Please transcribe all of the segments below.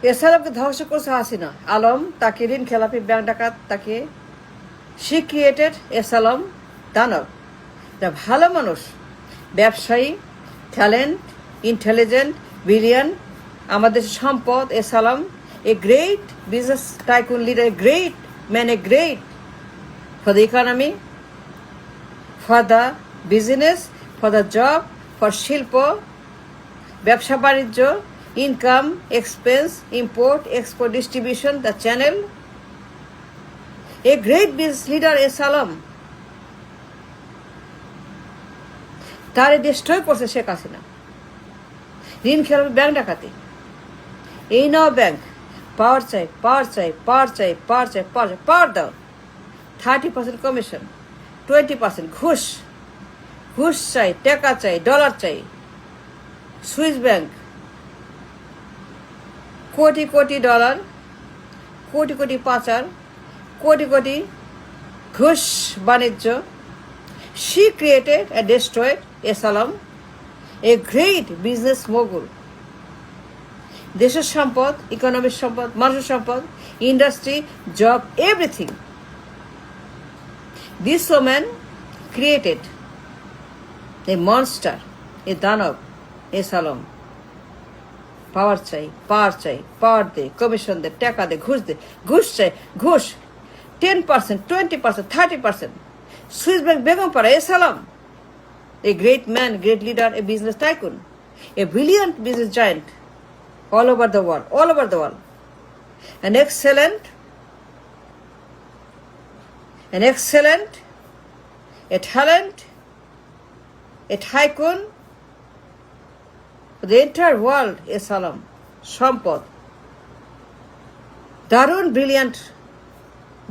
এসালামকে ধ্বংস করছে হাসিনা। আলম তাকে ঋণ খেলাপি ব্যাংক ডাকাত তাকে শি ক্রিয়েটেড এসালাম দানব। এটা ভালো মানুষ, ব্যবসায়ী, ট্যালেন্ট, ইন্টেলিজেন্ট, ব্রিলিয়ান্ট, আমাদের সম্পদ S Alam, a great business tycoon leader, a great man, a great for the economy, for the business, for the job, for শিল্প, ব্যবসা বাণিজ্য, income, expense, import, export, distribution, the channel, a great business leader S Alam. তারে destroy করছে শেখ হাসিনা। ঋণ খেলাপি bank ডাকাতি। এই নাও ব্যাংক, পাওয়ার চাই, পাওয়ার চাই, পাওয়ার চাই, পাওয়ার চাই, পাওয়ার চাই, পাওয়ার দাও। 30% কমিশন, 20% ঘুষ, ঘুষ চাই, টাকা চাই, ডলার চাই। Swiss bank crore crore dollar, crore crore পাচার, কোটি কোটি ঘুষ বাণিজ্য। She created and destroyed এসালাম, a great business mogul. দেশের সম্পদ, ইকোনমিক সম্পদ, মানুষের সম্পদ, industry, job, everything. This woman created a monster, a দানব, এসালাম। পাওয়ার চাই, পাওয়ার চাই, পাওয়ার দে, কমিশন দে, টাকা দে, ঘুষ দে, ঘুষ চাই, ঘুষ। 10%, 20%, 30%. Swiss bank Begumpara এসালাম, a great man, great leader, a business tycoon, a brilliant business giant all over the world, all over the world. An excellent, a talent, a tycoon for the entire world, এসালাম। সম্পদ, দারুণ brilliant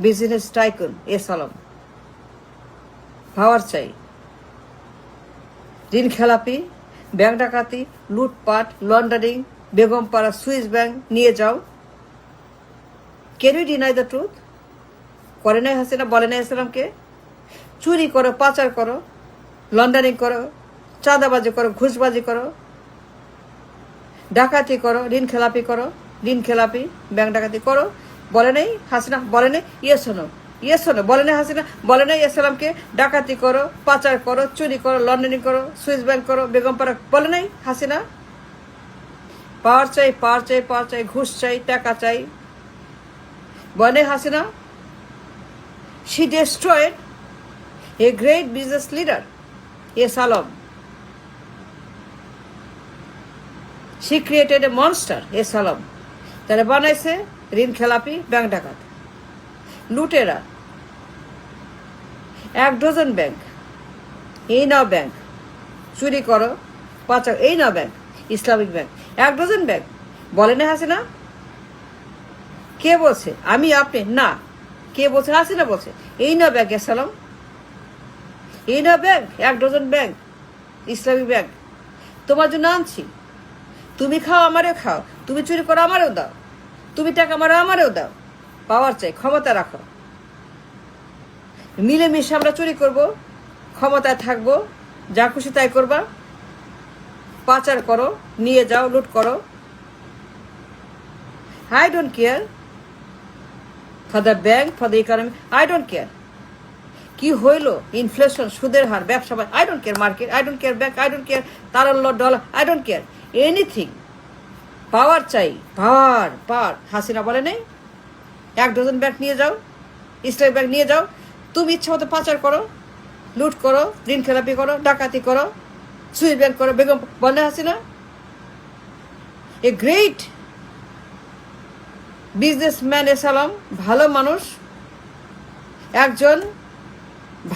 business tycoon এসালাম। পাওয়ার চাই, ঋণ খেলাপি, bank ডাকাতি, লুটপাট, laundering, Begumpara Swiss bank নিয়ে যাও। Can you deny the truth? করে নাই হাসিনা, বলে নাই ইসলামকে? চুরি করো, পাচার করো, লন্ডারিং করো, চাঁদাবাজি করো, ঘুষবাজি করো, ডাকাতি করো, ঋণ খেলাপি করো, ঋণ খেলাপি, ব্যাংক ডাকাতি করো। বলে নাই হাসিনা? বলে নাই? ইয়েস শোনো, ইয়েস শোনো, বলে নাই হাসিনা? বলে নাই ইসলামকে ডাকাতি করো, পাচার করো, চুরি করো, লন্ডারিং করো, সুইস ব্যাংক করো, বেগমপাড়া? বলে নাই হাসিনা? পাওয়ার চাই, পাওয়ার চাই, পাওয়ার চাই, ঘুষ চাই, টাকা চাই, বলে নাই Hasina? She destroyed a great business leader, এসালাম. She created a monster, এসালাম. তারা বানাইছে ঋণ খেলাপি, ব্যাংক ডাকাত, লুটেরা। 1 ডজন ব্যাংক, এই নাও ব্যাংক, চুরি করো, পাচার, এই নাও bank, Islamic bank, 1 dozen bank. বলে না হাসিনা? কে বলছে? আমি, আপনি না, কে বলছে? হাসিনা বলছে। এই নাও ব্যাংক এসালাম, এই নাও bank, 1 dozen bank, Islamic bank. তোমার জন্য আনছি। তুমি খাও, আমারও খাও, তুমি চুরি করো, আমারও দাও, তুমি টাকা মারো, আমারও দাও। পাওয়ার চাই, ক্ষমতা রাখো। মিলেমিশে আমরা চুরি করব, ক্ষমতায় থাকবো, যা খুশি তাই করবা, পাচার করো, নিয়ে যাও, লুট করো। I don't care for the bank, for the economy, I don't care. কি হইল? ইনফ্লেশন, সুদের হার, ব্যবসা, I don't care. Market, I don't care. Bank, I don't care. তারল্য, dollar, I don't care. Anything. Power চাই, পাওয়ার, পাওয়ার। হাসিনা বলে নেই 1 dozen bank নিয়ে যাও, ইসলামিক ব্যাংক নিয়ে যাও, তুমি ইচ্ছা মতো পাচার করো, লুট করো, ঋণ খেলাপি করো, ডাকাতি করো, সুইস ব্যাংক করো, বেগম বলে হাসিনা। এ গ্রেট বিজনেসম্যান এসালাম, ভালো মানুষ, একজন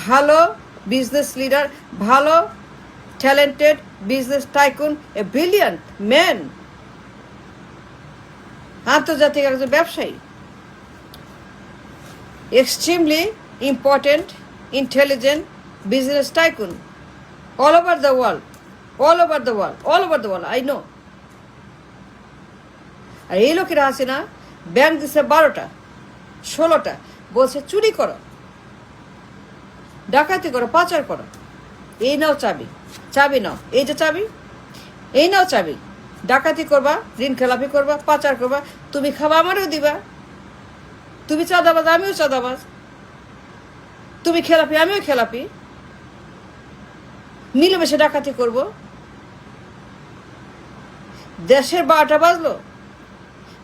ভালো বিজনেস লিডার, ভালো ট্যালেন্টেড বিজনেস টাইকুন, এ ব্রিলিয়ান্ট ম্যান, আন্তর্জাতিক একজন ব্যবসায়ী, extremely important, intelligent business tycoon, all over the world, all over the world, all over the world, I know. আর এই লোকেরা আছে না, ব্যাংক দিচ্ছে 12টা 16টা, বলছে চুরি করো, ডাকাতি করো, পাচার করো। এই নাও চাবি, চাবি নাও, এই যে চাবি, এই নাও চাবি, ডাকাতি করবা, ঋণ খেলাপি করবা, পাচার করবা, তুমি খাবা আমারও দিবা। তুমি চাঁদাবাজ, আমিও চাঁদাবাজ। তুমি খেলাপি, আমিও খেলাপি। মিলেমিশে ডাকাতি করব। দেশের 12টা বাজলো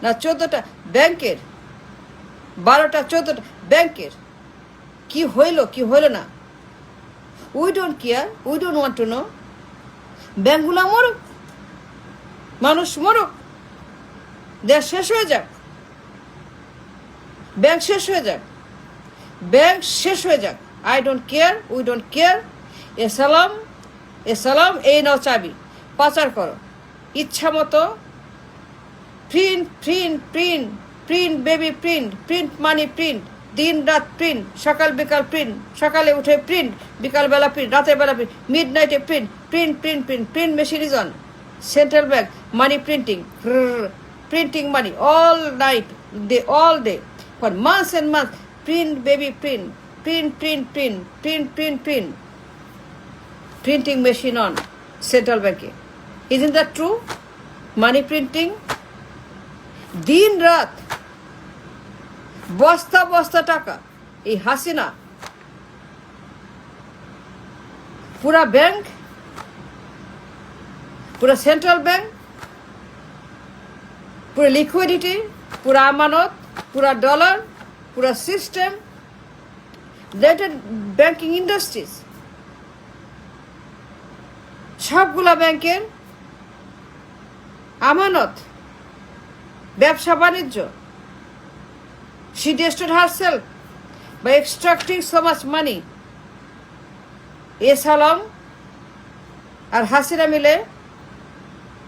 না 14টা ব্যাংকের, 12টা 14টা ব্যাংকের কি হইল কি হইল না, we don't care, we don't want to know. ব্যাংকগুলো মরুক, মানুষ মরুক, দেশ শেষ হয়ে যাক, ব্যাংক শেষ হয়ে যাক, ব্যাংক শেষ হয়ে যাক। I don't care, we don't care. S Alam, S Alam, এই নাও চাবি, পাচার করো ইচ্ছা মতো। Print print print print baby print, print money print, দিন রাত প্রিন্ট, সকাল বিকাল প্রিন্ট, সকালে উঠে প্রিন্ট, বিকালবেলা প্রিন্ট, রাতের বেলা প্রিন্ট, মিড নাইটে print, print print print. Print machine is on, central bank, money printing, printing money all night, all day, for months and months. Print baby print, print print print print print print. Printing machine on central bank. Isn't that true? Money printing. দিন রাত বস্তা বস্তা টাকা। এই হাসিনা পুরা bank, পুরা central bank, পুরা liquidity, পুরা আমানত, পুরা ডলার, পুরা সিস্টেম, রিলেটেড ব্যাংকিং ইন্ডাস্ট্রিজ, সবগুলা ব্যাংকের আমানত, ব্যবসা বাণিজ্য। She destroyed herself by extracting so much money. এসালাম আর হাসিনা মিলে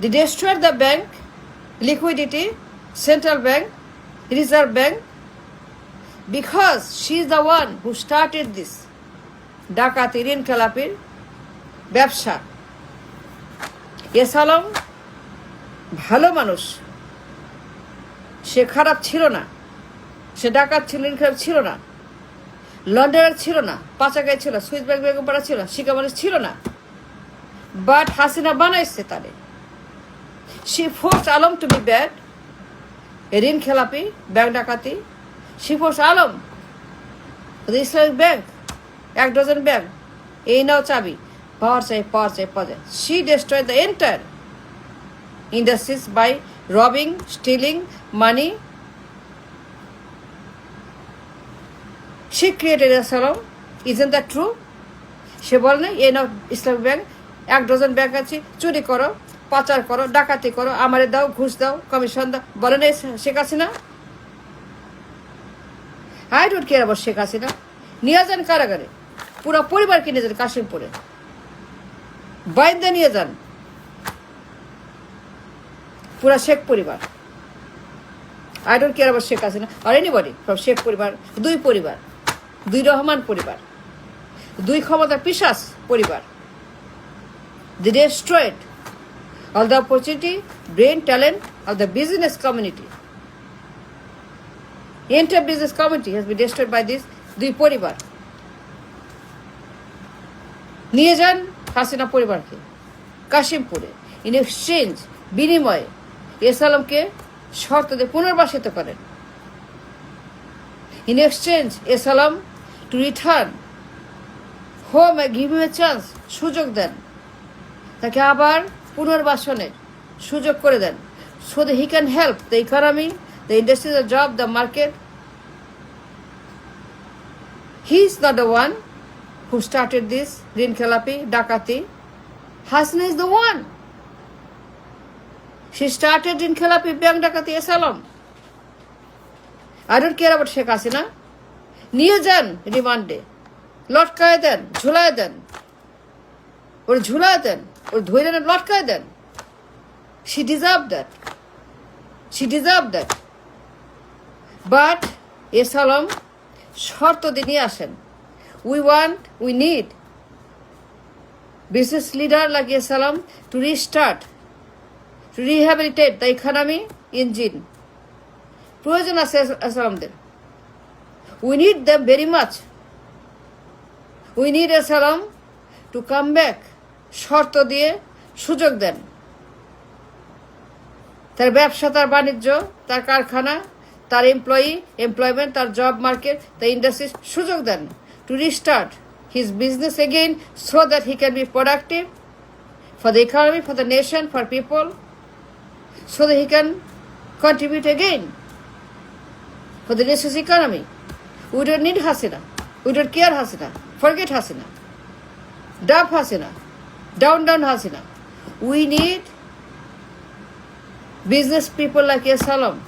they destroyed the bank, liquidity, central bank, reserve bank, because she is the one who started this ডাকাতি, ঋণ খেলাপির ব্যবসা। এসালাম ভালো মানুষ, সে খারাপ ছিল না, সে ডাকাত ছিল, ঋণ খেলাপ ছিল না, লন্ডনের ছিল না, পাচাগাই ছিল, সুইস ব্যাংক বেগম পাড়া ছিল, শিকা মানুষ ছিল না। বাট হাসিনা বানাইছে তারে। She forced Alam to be bad, ঋণ খেলাপি, ব্যাংক ডাকাতি। She forced Alam, the Islamic Bank, 1 dozen bank, এই নাও চাবি, পাওয়ার চাই, পাওয়ার চাই, পাওয়ার চাই। She destroyed the entire industries by robbing, stealing money. She created a salon. Isn't that true? সে বলে না এই নাও ইসলামিক ব্যাংক, 1 dozen ব্যাংক আছে, চুরি করো, পাচার করো, ডাকাতি করো, আমারে দাও, ঘুষ দাও, কমিশন দাও, বলে না Sheikh Hasina? I don't care about Sheikh Hasina. নিয়ে যান কারাগারে, পুরো পরিবারকে নিয়ে যান কাশিমপুরে, বাইন্দা নিয়ে যান পুরা শেখ পরিবার। I don't care about Sheikh Hasina আর এনিবডি ফ্রম শেখ পরিবার। 2 পরিবার, 2 রহমান পরিবার, 2 ক্ষমতা পিশাচ পরিবার। They destroyed all the opportunity, brain, talent of the business community. The entire business community has been destroyed by this 2 পরিবার। নিয়ে যান হাসিনা পরিবারকে কাশিমপুরে, ইন এক্সচেঞ্জ, বিনিময়ে এসালামকে শর্ত দিয়ে পুনর্বাসিত করেন। In exchange S Alam to return home, give him a chance, সুযোগ দেন, তাকে আবার পুনর্বাসনের সুযোগ করে দেন, so that he can help the economy, the industry, the job, the market. He is not the one who started this ঋণ খেলাপি, ডাকাতি। Hasina is the one. She started ঋণ খেলাপি, ব্যাংক ডাকাতি, এসালাম। I don't care about Sheikh Hasina. নিয়ে যান রিমান্ডে, লটকায় দেন, ঝুলায় দেন, ওর ঝুলায় দেন, ওর ধরে দেন, লটকায় দেন। She deserved that. She deserved that. But এসালাম শর্ত দিয়ে নিয়ে আসেন। We need business leader like Esalam to restart, to rehabilitate the economy engine. প্রয়োজন আছে এসালামদের। We need them very much. We need Esalam to come back. শর্ত দিয়ে সুযোগ দেন। তার ব্যবসা, তার বাণিজ্য, তার কারখানা, তার এমপ্লয়মেন্ট, তার জব মার্কেট, তার ইন্ডাস্ট্রি সুযোগ দেন to restart his business again so that he can be productive for the economy, for the nation, for people, so that he can contribute again for the nation's economy. We don't need Hasina. We don't care Hasina. Forget Hasina. Dump Hasina. Down Hasina. We need business people like Salam